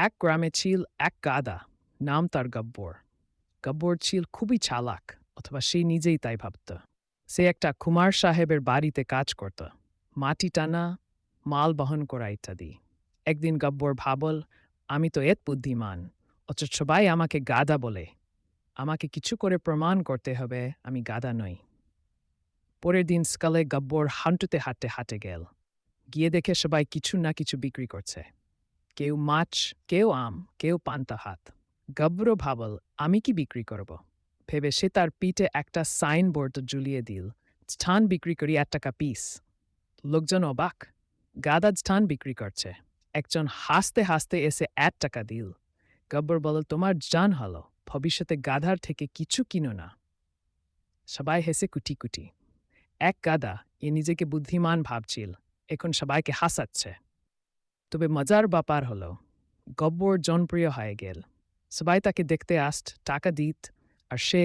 এক গ্রামে ছিল এক গাধা, নাম তার গব্বর। গব্বর ছিল খুবই চালাক, অথবা সে নিজেই তাই ভাবত। সে একটা কুমার সাহেবের বাড়িতে কাজ করত, মাটি টানা, মাল বহন করা ইত্যাদি। একদিন গব্বর ভাবল, আমি তো এত বুদ্ধিমান, অথচ সবাই আমাকে গাধা বলে। আমাকে কিছু করে প্রমাণ করতে হবে আমি গাধা নই। পরের দিন সকালে গব্বর হাঁটতে হাঁটতে হাঁটে গেল। গিয়ে দেখে সবাই কিছু না কিছু বিক্রি করছে। কেউ মাছ, কেউ আম, কেউ পান্তা হাত। গব্বরও ভাবল, আমি কি বিক্রি করব? ভেবে সে তার পিঠে একটা সাইনবোর্ড ঝুলিয়ে দিল, স্থান বিক্রি করি 1 টাকা পিস। লোকজন অবাক, গাদা স্থান বিক্রি করছে। একজন হাসতে হাসতে এসে 1 টাকা দিল। গব্বর বলল, তোমার জান হলো, ভবিষ্যতে গাধার থেকে কিছু কিনো না। সবাই হেসে কুটি কুটি। এক গাধা, এ নিজেকে বুদ্ধিমান ভাবছিল, এখন সবাইকে হাসাচ্ছে। তবে মজার ব্যাপার হলো, গব্বর জনপ্রিয় হয়ে গেল। সবাই তাকে দেখতে আসত, টাকা দিত, আর সে